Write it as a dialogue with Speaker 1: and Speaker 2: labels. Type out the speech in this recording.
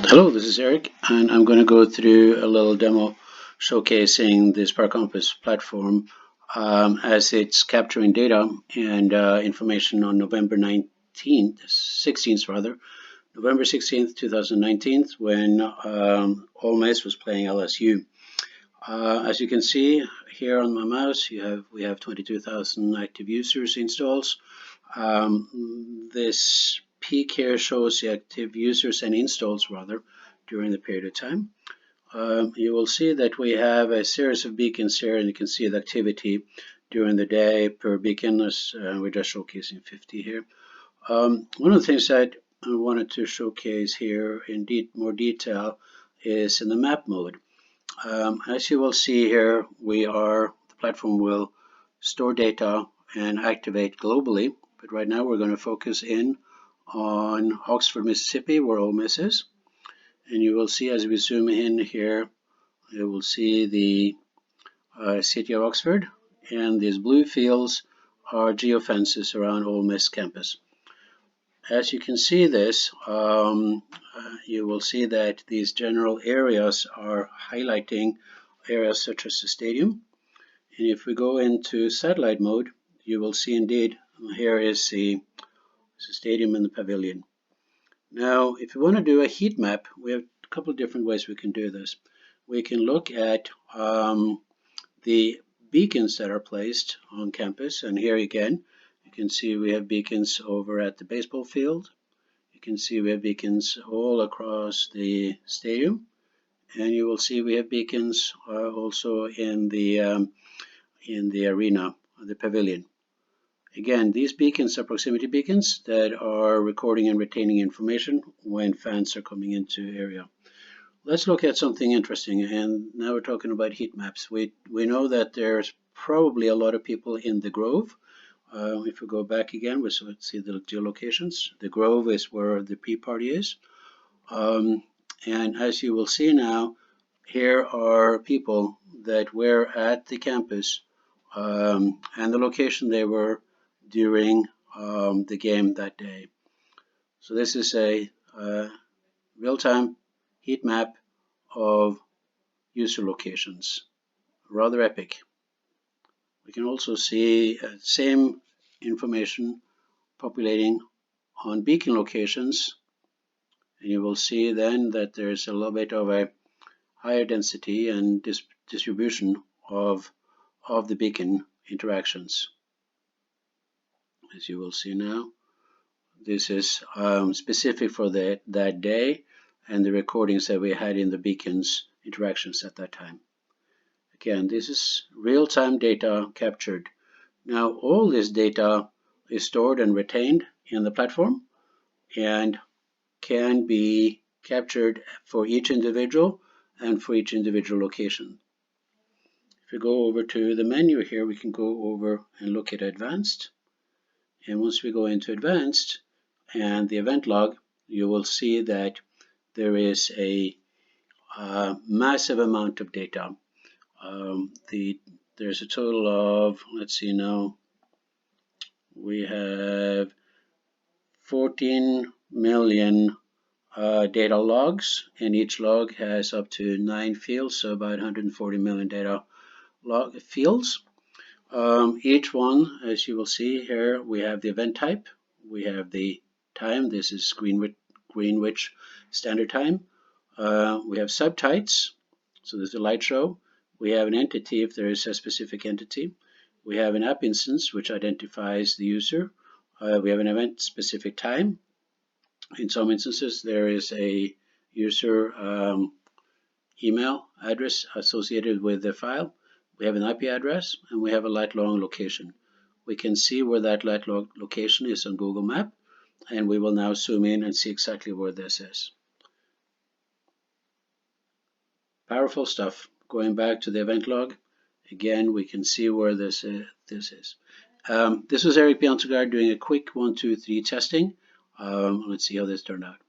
Speaker 1: Hello, this is Erik, and I'm going to go through a little demo showcasing the Spark Compass platform as it's capturing data and information on November 16th rather, November 16th, 2019, when Ole Miss was playing LSU. As you can see here on my mouse, we have 22,000 active users installs. This peak here shows the active users and installs rather during the period of time. You will see that we have a series of beacons here, and you can see the activity during the day per beacon. We're just showcasing 50 here. One of the things that I wanted to showcase here in more detail is in the map mode. As you will see here, the platform will store data and activate globally, but right now we're going to focus in on Oxford, Mississippi, where Ole Miss is. And you will see as we zoom in here, you will see the city of Oxford, and these blue fields are geofences around Ole Miss campus. As you can see this, you will see that these general areas are highlighting areas such as the stadium. And if we go into satellite mode, you will see indeed here is the stadium and the pavilion. Now, if you want to do a heat map, we have a couple of different ways we can do this. We can look at the beacons that are placed on campus, and here again, you can see we have beacons over at the baseball field. You can see we have beacons all across the stadium, and you will see we have beacons also in the arena, the pavilion. Again, these beacons are proximity beacons that are recording and retaining information when fans are coming into area. Let's look at something interesting, and now we're talking about heat maps. We know that there's probably a lot of people in the Grove. If we go back again, we see the geolocations. The Grove is where the pre-party is. And as you will see now, here are people that were at the campus and the location they were during the game that day. So this is a real-time heat map of user locations. Rather epic. We can also see same information populating on beacon locations, and you will see then that there's a little bit of a higher density and distribution of the beacon interactions. As you will see now, this is specific for that day and the recordings that we had in the beacons interactions at that time. Again, this is real-time data captured. Now all this data is stored and retained in the platform and can be captured for each individual and for each individual location. If we go over to the menu here, we can go over and look at advanced. And once we go into advanced and the event log, you will see that there is a massive amount of data. There's a total of, let's see now, we have 14 million data logs, and each log has up to 9 fields, so about 140 million data log fields. Each one, as you will see here, we have the event type, we have the time, this is Greenwich Standard Time. We have subtypes, so there's a light show. We have an entity if there is a specific entity. We have an app instance which identifies the user. We have an event specific time. In some instances there is a user email address associated with the file. We have an IP address, and we have a lat-long location. We can see where that lat-long location is on Google Map, and we will now zoom in and see exactly where this is. Powerful stuff. Going back to the event log, again we can see where this is. This was Erik Bjontegard doing a quick 1, 2, 3 testing. Let's see how this turned out.